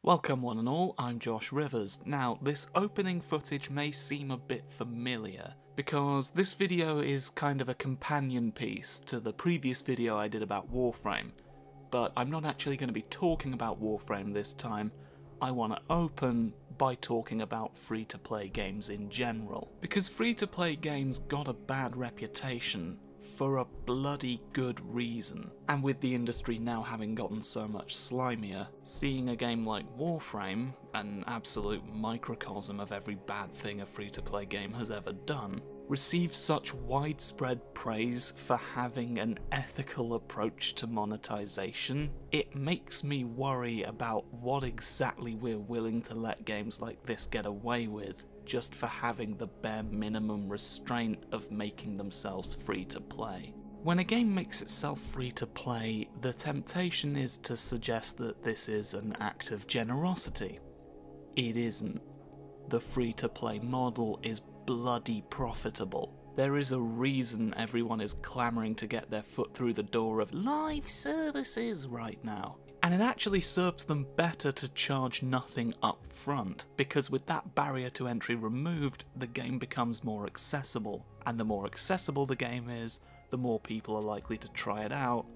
Welcome one and all, I'm Josh Rivers. Now, this opening footage may seem a bit familiar, because this video is kind of a companion piece to the previous video I did about Warframe, but I'm not actually going to be talking about Warframe this time. I want to open by talking about free-to-play games in general, because free-to-play games got a bad reputation for a bloody good reason. And with the industry now having gotten so much slimier, seeing a game like Warframe, an absolute microcosm of every bad thing a free-to-play game has ever done, receive such widespread praise for having an ethical approach to monetization, it makes me worry about what exactly we're willing to let games like this get away with, just for having the bare minimum restraint of making themselves free to play. When a game makes itself free to play, the temptation is to suggest that this is an act of generosity. It isn't. The free to play model is bloody profitable. There is a reason everyone is clamouring to get their foot through the door of live services right now. And it actually serves them better to charge nothing up front, because with that barrier to entry removed, the game becomes more accessible. And the more accessible the game is, the more people are likely to try it out,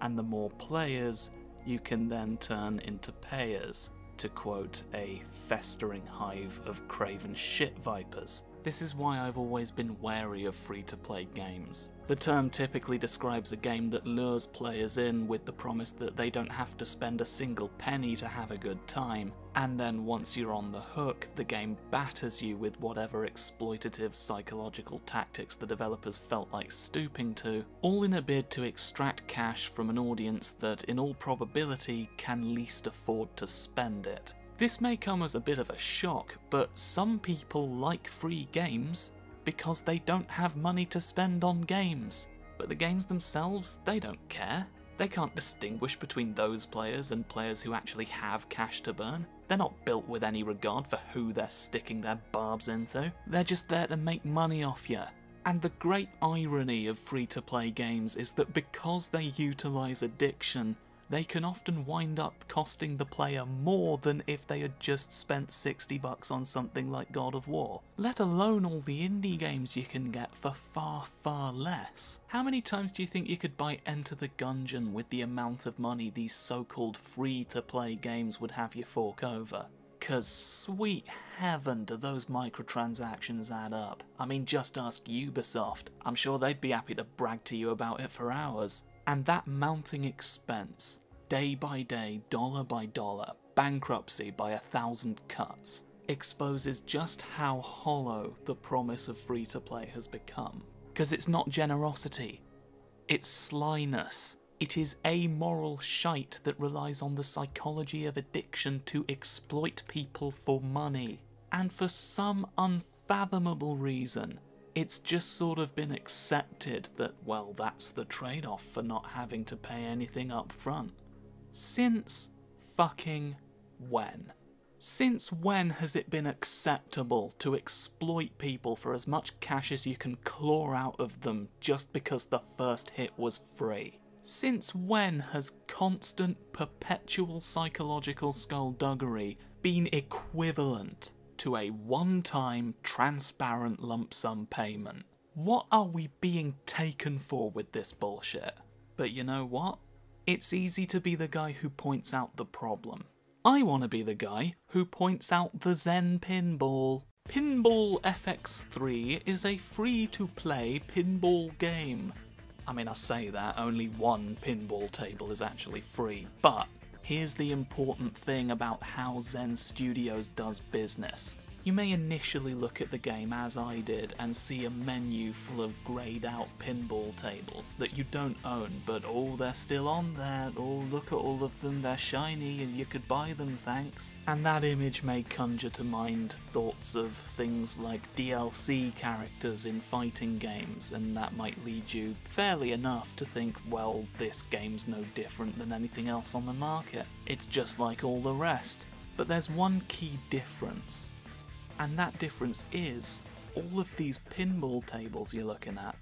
and the more players you can then turn into payers, to quote a festering hive of craven shit vipers. This is why I've always been wary of free-to-play games. The term typically describes a game that lures players in with the promise that they don't have to spend a single penny to have a good time, and then once you're on the hook, the game batters you with whatever exploitative psychological tactics the developers felt like stooping to, all in a bid to extract cash from an audience that, in all probability, can least afford to spend it. This may come as a bit of a shock, but some people like free games because they don't have money to spend on games. But the games themselves, they don't care. They can't distinguish between those players and players who actually have cash to burn. They're not built with any regard for who they're sticking their barbs into. They're just there to make money off you. And the great irony of free-to-play games is that because they utilise addiction, they can often wind up costing the player more than if they had just spent $60 on something like God of War. Let alone all the indie games you can get for far, far less. How many times do you think you could buy Enter the Gungeon with the amount of money these so-called free-to-play games would have you fork over? 'Cause sweet heaven do those microtransactions add up. I mean, just ask Ubisoft. I'm sure they'd be happy to brag to you about it for hours. And that mounting expense, day by day, dollar by dollar, bankruptcy by 1,000 cuts, exposes just how hollow the promise of free-to-play has become. Because it's not generosity, it's slyness. It is amoral shite that relies on the psychology of addiction to exploit people for money. And for some unfathomable reason, it's just sort of been accepted that, well, that's the trade-off for not having to pay anything up front. Since fucking when? Since when has it been acceptable to exploit people for as much cash as you can claw out of them just because the first hit was free? Since when has constant, perpetual psychological skullduggery been equivalent to a one-time, transparent lump sum payment? What are we being taken for with this bullshit? But you know what? It's easy to be the guy who points out the problem. I want to be the guy who points out the Zen Pinball. Pinball FX3 is a free-to-play pinball game. I mean, I say that, only one pinball table is actually free, but here's the important thing about how Zen Studios does business. You may initially look at the game as I did and see a menu full of greyed out pinball tables that you don't own, but oh, they're still on there, oh, look at all of them, they're shiny and you could buy them, thanks. And that image may conjure to mind thoughts of things like DLC characters in fighting games, and that might lead you, fairly enough, to think, well, this game's no different than anything else on the market. It's just like all the rest. But there's one key difference. And that difference is, all of these pinball tables you're looking at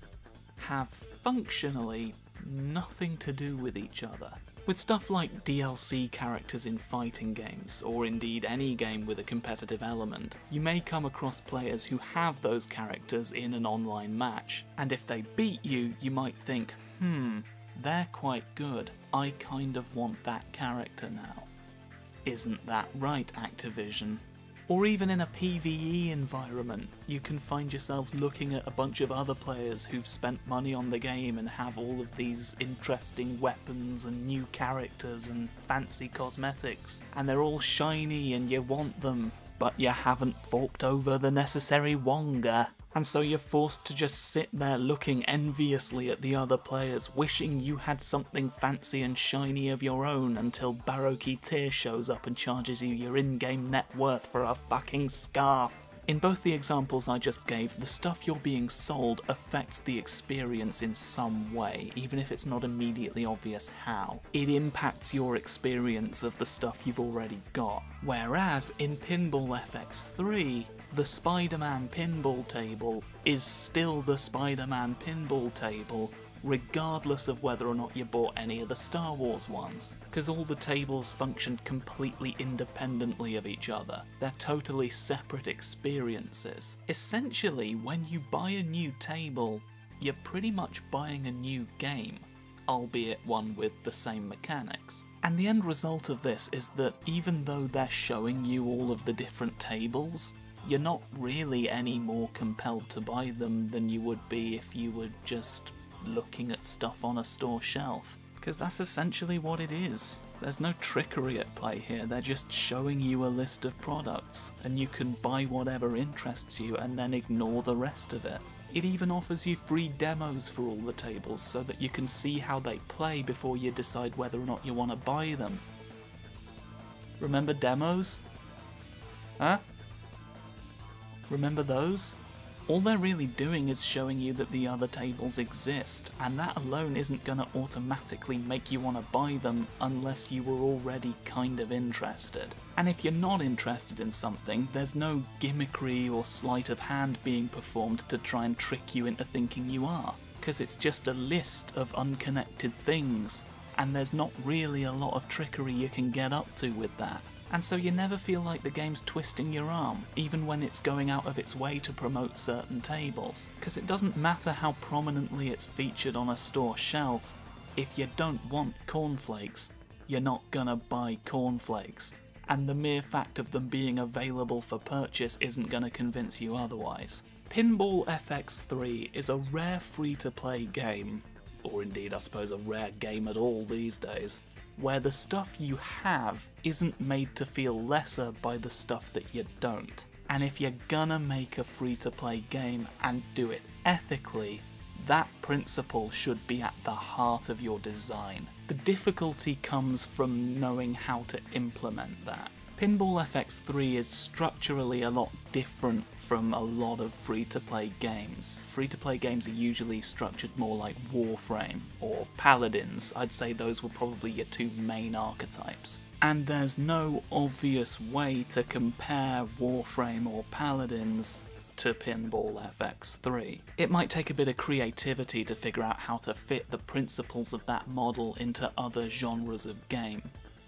have functionally nothing to do with each other. With stuff like DLC characters in fighting games, or indeed any game with a competitive element, you may come across players who have those characters in an online match, and if they beat you, you might think, they're quite good, I kind of want that character now. Isn't that right, Activision? Or even in a PvE environment, you can find yourself looking at a bunch of other players who've spent money on the game and have all of these interesting weapons and new characters and fancy cosmetics, and they're all shiny and you want them, but you haven't forked over the necessary wonga. And so you're forced to just sit there looking enviously at the other players, wishing you had something fancy and shiny of your own until Baroque Tear shows up and charges you your in-game net worth for a fucking scarf. In both the examples I just gave, the stuff you're being sold affects the experience in some way, even if it's not immediately obvious how. It impacts your experience of the stuff you've already got. Whereas in Pinball FX3, the Spider-Man pinball table is still the Spider-Man pinball table, regardless of whether or not you bought any of the Star Wars ones, because all the tables functioned completely independently of each other. They're totally separate experiences. Essentially, when you buy a new table, you're pretty much buying a new game, albeit one with the same mechanics. And the end result of this is that even though they're showing you all of the different tables, you're not really any more compelled to buy them than you would be if you were just looking at stuff on a store shelf. Because that's essentially what it is. There's no trickery at play here, they're just showing you a list of products, and you can buy whatever interests you and then ignore the rest of it. It even offers you free demos for all the tables so that you can see how they play before you decide whether or not you want to buy them. Remember demos? Huh? Remember those? All they're really doing is showing you that the other tables exist, and that alone isn't going to automatically make you want to buy them unless you were already kind of interested. And if you're not interested in something, there's no gimmickry or sleight of hand being performed to try and trick you into thinking you are, because it's just a list of unconnected things, and there's not really a lot of trickery you can get up to with that. And so you never feel like the game's twisting your arm, even when it's going out of its way to promote certain tables. Because it doesn't matter how prominently it's featured on a store shelf, if you don't want cornflakes, you're not gonna buy cornflakes. And the mere fact of them being available for purchase isn't gonna convince you otherwise. Pinball FX3 is a rare free-to-play game, or indeed I suppose a rare game at all these days, where the stuff you have isn't made to feel lesser by the stuff that you don't. And if you're gonna make a free-to-play game and do it ethically, that principle should be at the heart of your design. The difficulty comes from knowing how to implement that. Pinball FX3 is structurally a lot different from a lot of free-to-play games. Free-to-play games are usually structured more like Warframe or Paladins. I'd say those were probably your two main archetypes. And there's no obvious way to compare Warframe or Paladins to Pinball FX3. It might take a bit of creativity to figure out how to fit the principles of that model into other genres of game,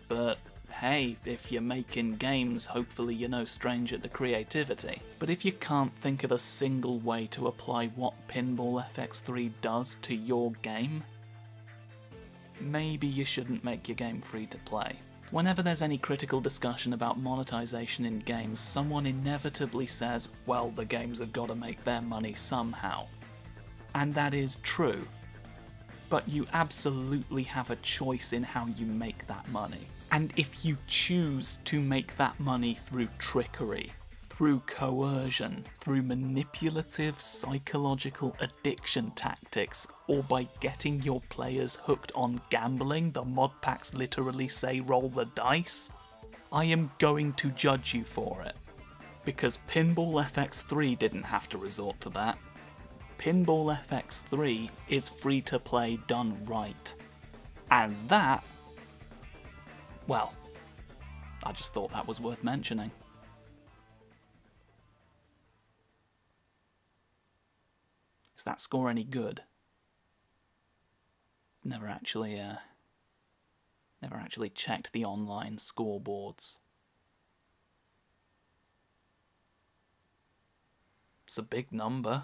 but hey, if you're making games, hopefully you're no stranger to creativity. But if you can't think of a single way to apply what Pinball FX3 does to your game, maybe you shouldn't make your game free to play. Whenever there's any critical discussion about monetization in games, someone inevitably says, well, the games have got to make their money somehow. And that is true. But you absolutely have a choice in how you make that money. And if you choose to make that money through trickery, through coercion, through manipulative psychological addiction tactics, or by getting your players hooked on gambling, the mod packs literally say roll the dice, I am going to judge you for it. Because Pinball FX3 didn't have to resort to that. Pinball FX3 is free to play done right. And that, well, I just thought that was worth mentioning. Is that score any good? Never actually Never actually checked the online scoreboards. It's a big number.